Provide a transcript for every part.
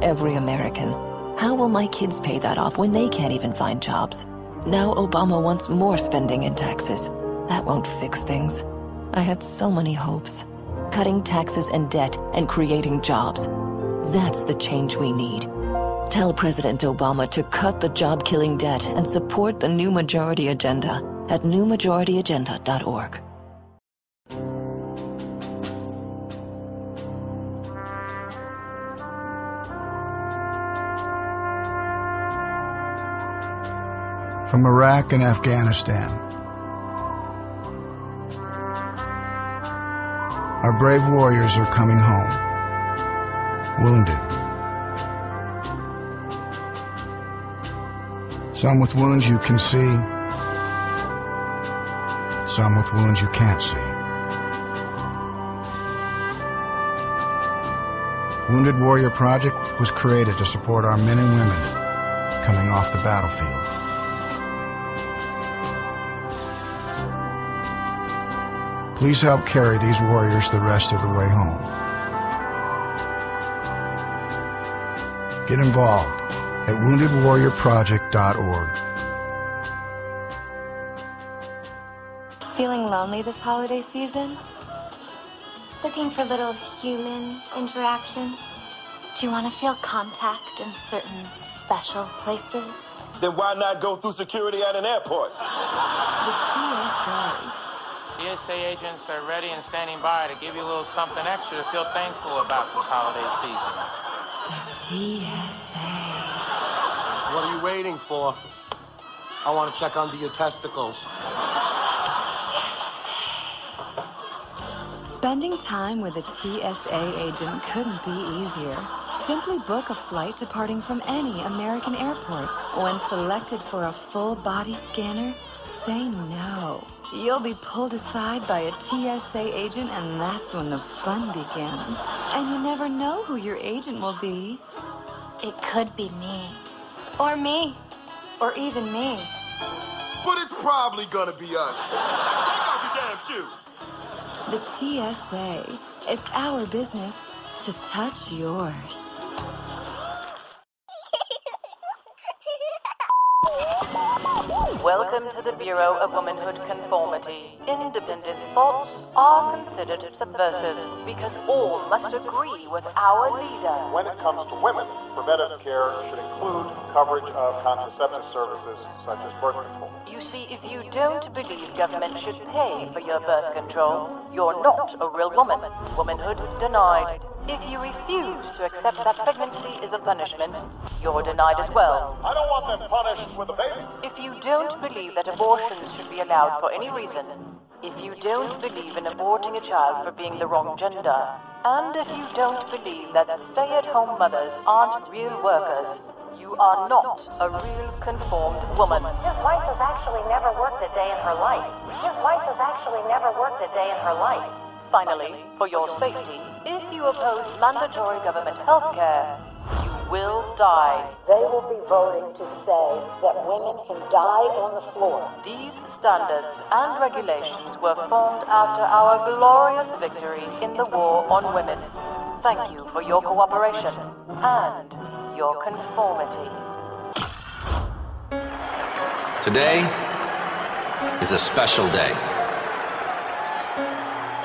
every American. How will my kids pay that off when they can't even find jobs? Now Obama wants more spending and taxes. That won't fix things. I had so many hopes. Cutting taxes and debt and creating jobs. That's the change we need. Tell President Obama to cut the job-killing debt and support the New Majority Agenda at newmajorityagenda.org. From Iraq and Afghanistan, our brave warriors are coming home, wounded. Some with wounds you can see, some with wounds you can't see. Wounded Warrior Project was created to support our men and women coming off the battlefield. Please help carry these warriors the rest of the way home. Get involved at woundedwarriorproject.org. Feeling lonely this holiday season? Looking for little human interaction? Do you want to feel contact in certain special places? Then why not go through security at an airport? The TSA. TSA agents are ready and standing by to give you a little something extra to feel thankful about this holiday season. The TSA. What are you waiting for? I want to check under your testicles. Spending time with a TSA agent couldn't be easier. Simply book a flight departing from any American airport. When selected for a full body scanner, say no. You'll be pulled aside by a TSA agent, and that's when the fun begins. And you never know who your agent will be. It could be me. Or me. Or even me. But it's probably gonna be us. Take off your damn shoe. The TSA. It's our business to touch yours. Welcome to the Bureau of Womanhood Conformity. Independent thoughts are considered subversive because all must agree with our leader. When it comes to women, preventative care should include coverage of contraceptive services such as birth control. You see, if you don't believe government should pay for your birth control, you're not a real woman. Womanhood denied. If you refuse to accept that pregnancy is a punishment, you're denied as well. I don't want them punished with a baby. If you don't believe that abortions should be allowed for any reason, if you don't believe in aborting a child for being the wrong gender, and if you don't believe that stay-at-home mothers aren't real workers, you are not a real conformed woman. His wife has actually never worked a day in her life. His wife has actually never worked a day in her life. Finally, for your safety, if you oppose mandatory government health care, you will die. They will be voting to say that women can die on the floor. These standards and regulations were formed after our glorious victory in the war on women. Thank you for your cooperation and your conformity. Today is a special day.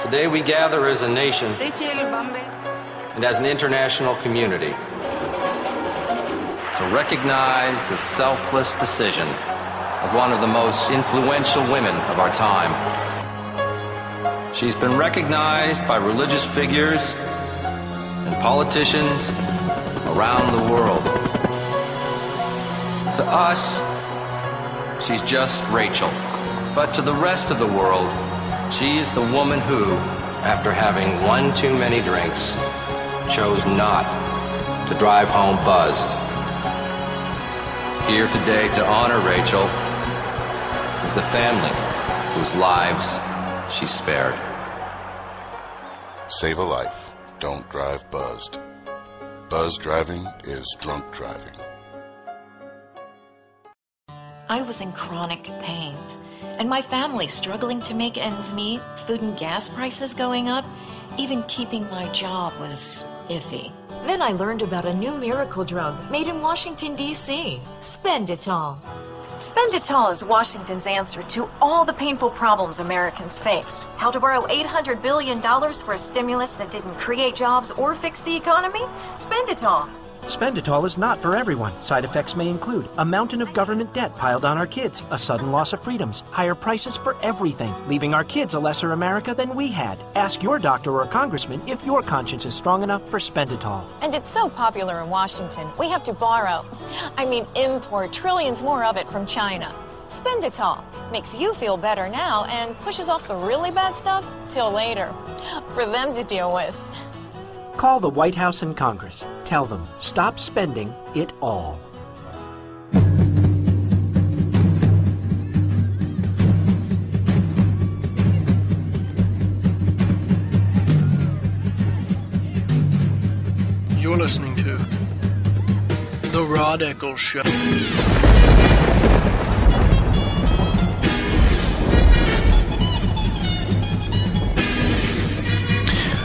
Today we gather as a nation and as an international community to recognize the selfless decision of one of the most influential women of our time. She's been recognized by religious figures and politicians around the world. To us, she's just Rachel. But to the rest of the world, she is the woman who, after having one too many drinks, chose not to drive home buzzed. Here today to honor Rachel is the family whose lives she spared. Save a life. Don't drive buzzed. Buzz driving is drunk driving. I was in chronic pain, and my family struggling to make ends meet, food and gas prices going up, even keeping my job was iffy. Then I learned about a new miracle drug made in Washington, D.C. Spenditol. Spenditol is Washington's answer to all the painful problems Americans face. How to borrow $800 billion for a stimulus that didn't create jobs or fix the economy? Spenditol. Spenditol is not for everyone. Side effects may include a mountain of government debt piled on our kids, a sudden loss of freedoms, higher prices for everything, leaving our kids a lesser America than we had. Ask your doctor or congressman if your conscience is strong enough for Spenditol. And it's so popular in Washington, we have to import trillions more of it from China. Spenditol makes you feel better now and pushes off the really bad stuff till later, for them to deal with. Call the White House and Congress. Tell them, stop spending it all. You're listening to The Rod Eccles Show.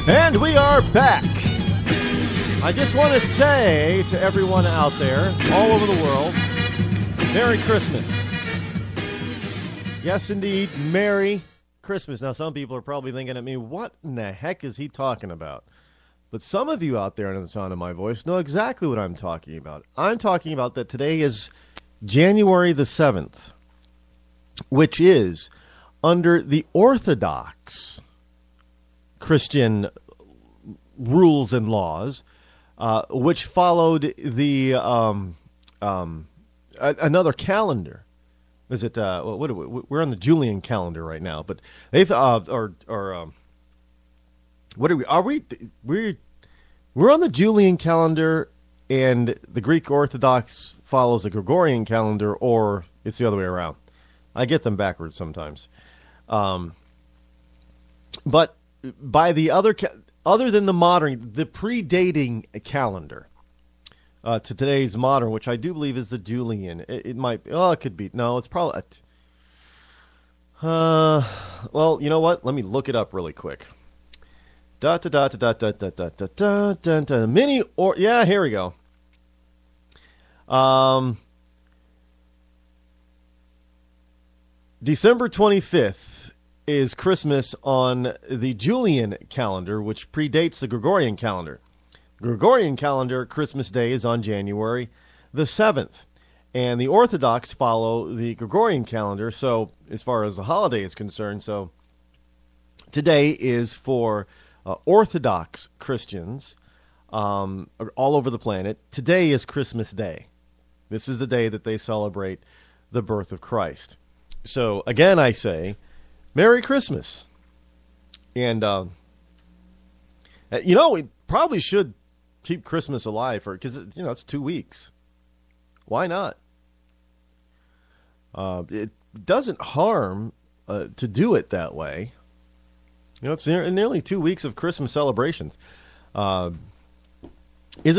And we are back. I just want to say to everyone out there, all over the world, Merry Christmas. Yes, indeed, Merry Christmas. Now, some people are probably thinking at me, what in the heck is he talking about? But some of you out there under the sound of my voice know exactly what I'm talking about. I'm talking about that today is January the 7th, which is under the Orthodox Christian rules and laws, which followed the another calendar. Is it we're on the Julian calendar right now? But they've what are we? We're on the Julian calendar, and the Greek Orthodox follows the Gregorian calendar, or it's the other way around. I get them backwards sometimes. But by the other than the modern, the predating calendar to today's modern, which I do believe is the Julian. It might. It could be. No, it's probably. Well, you know what? Let me look it up really quick. Mini or yeah, here we go. December 25th is Christmas on the Julian calendar, which predates the Gregorian calendar. Gregorian calendar, Christmas Day is on January the 7th. And the Orthodox follow the Gregorian calendar, so as far as the holiday is concerned. So today is for Orthodox Christians all over the planet. Today is Christmas Day. This is the day that they celebrate the birth of Christ. So again, I say, Merry Christmas. And, we probably should keep Christmas alive because, it's 2 weeks. Why not? It doesn't harm to do it that way. It's nearly 2 weeks of Christmas celebrations. Isn't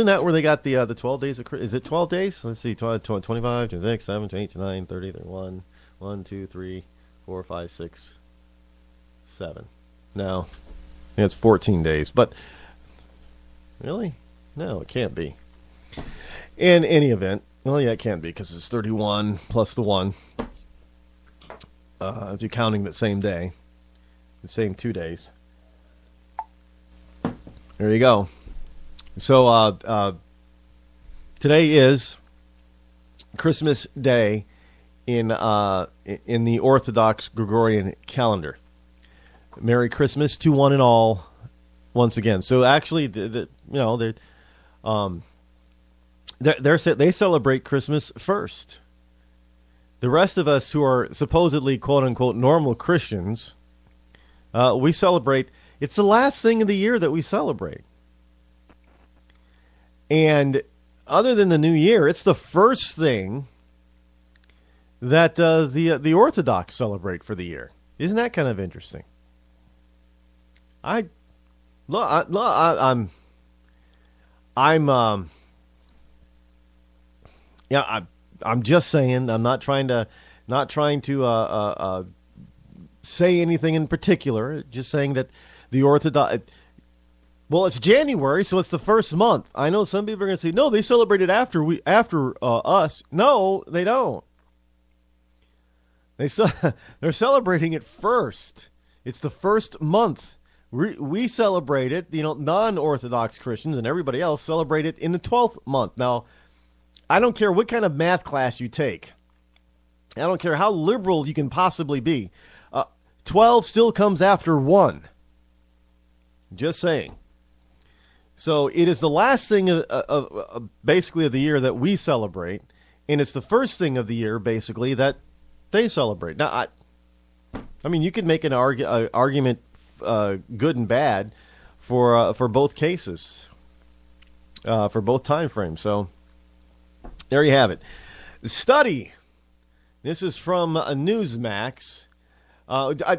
that where they got the 12 days of Christmas? Is it 12 days? Let's see, 25, 26, 7, 8, 9, 30, 31, 1, 2, 3, 4, 5, 6, 7. No, it's 14 days. But really? No, it can't be. In any event, well, yeah, it can't be because it's 31 plus the 1. If you're counting the same day, the same 2 days. There you go. So today is Christmas Day in the Orthodox Gregorian calendar. Merry Christmas to one and all, once again. So actually, they celebrate Christmas first. The rest of us who are supposedly quote unquote normal Christians, we celebrate. It's the last thing of the year that we celebrate. And other than the New Year, it's the first thing that the Orthodox celebrate for the year. Isn't that kind of interesting? I'm just saying. I'm not trying to say anything in particular. Just saying that the Orthodox. Well, it's January, so it's the first month. I know some people are going to say, no, they celebrate it after us. No, they don't. They're celebrating it first. It's the first month. We celebrate it, non-Orthodox Christians and everybody else celebrate it in the 12th month. Now, I don't care what kind of math class you take. I don't care how liberal you can possibly be. 12 still comes after 1. Just saying. So it is the last thing basically of the year that we celebrate, and it's the first thing of the year basically that they celebrate. Now, I mean, you could make an argument, good and bad, for both cases, for both time frames. So there you have it. The study. This is from Newsmax.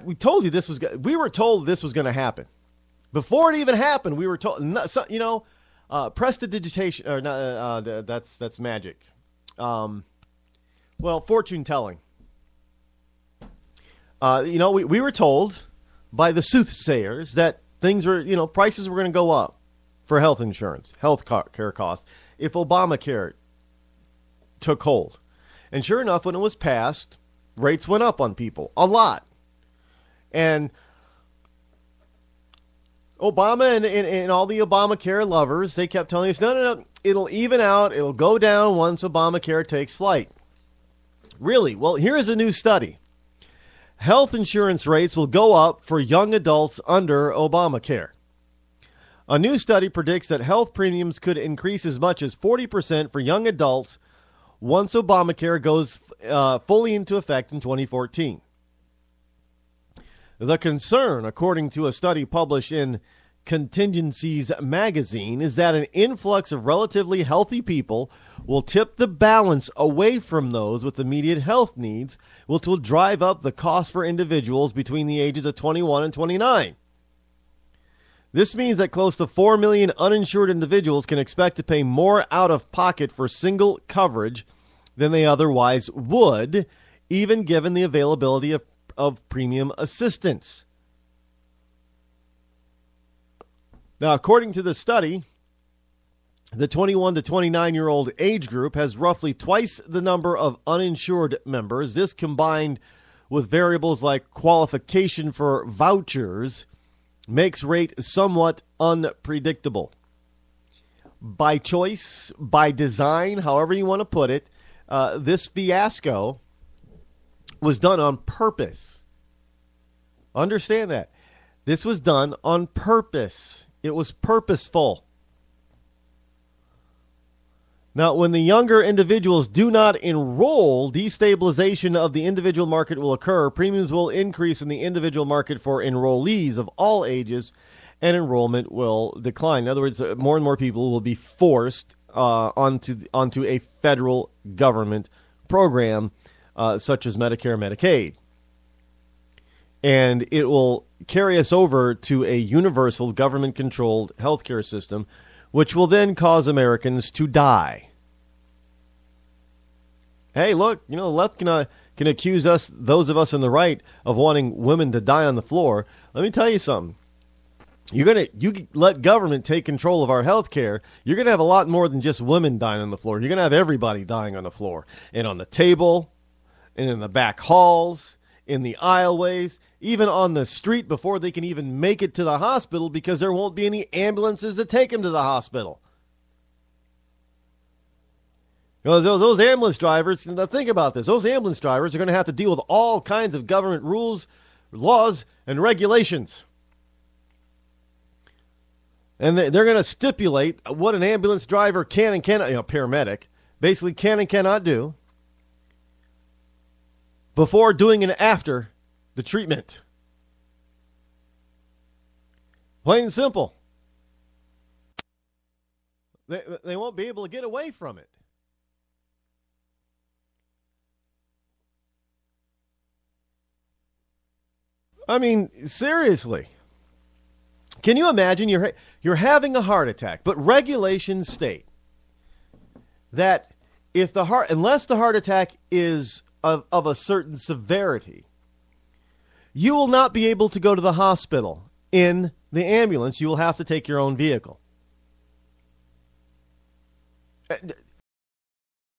We told you this was. We were told this was going to happen. Before it even happened, we were told, prestidigitation, or that's magic. Fortune telling. We were told by the soothsayers that things were, prices were going to go up for health insurance, health care costs, if Obamacare took hold. And sure enough, when it was passed, rates went up on people a lot. And Obama and all the Obamacare lovers, they kept telling us, no, it'll even out. It'll go down once Obamacare takes flight. Really? Well, here's a new study. Health insurance rates will go up for young adults under Obamacare. A new study predicts that health premiums could increase as much as 40% for young adults once Obamacare goes fully into effect in 2014. The concern, according to a study published in Contingencies magazine, is that an influx of relatively healthy people will tip the balance away from those with immediate health needs, which will drive up the cost for individuals between the ages of 21 and 29. This means that close to 4 million uninsured individuals can expect to pay more out of pocket for single coverage than they otherwise would, even given the availability of premium assistance. Now, according to the study, the 21 to 29-year-old age group has roughly twice the number of uninsured members. This, combined with variables like qualification for vouchers, makes rate somewhat unpredictable. By choice, by design, however you want to put it, this fiasco was done on purpose. Understand that. This was done on purpose. It was purposeful. Now, when the younger individuals do not enroll, destabilization of the individual market will occur. Premiums will increase in the individual market for enrollees of all ages, and enrollment will decline. In other words, more and more people will be forced onto a federal government program such as Medicare, Medicaid. And it will carry us over to a universal government-controlled healthcare system, which will then cause Americans to die. Hey, look, the left can accuse us, those of us on the right, of wanting women to die on the floor. Let me tell you something. You let government take control of our health care, you're going to have a lot more than just women dying on the floor. You're going to have everybody dying on the floor and on the table and in the back halls, in the aisleways, even on the street before they can even make it to the hospital because there won't be any ambulances to take them to the hospital. Those ambulance drivers, now think about this, those ambulance drivers are going to have to deal with all kinds of government rules, laws, and regulations. And they're going to stipulate what an ambulance driver can and cannot, paramedic, basically can and cannot do before, doing, and after the treatment. Plain and simple. They won't be able to get away from it. I mean, seriously. Can you imagine you're having a heart attack, but regulations state that unless the heart attack is of a certain severity, you will not be able to go to the hospital in the ambulance, you will have to take your own vehicle.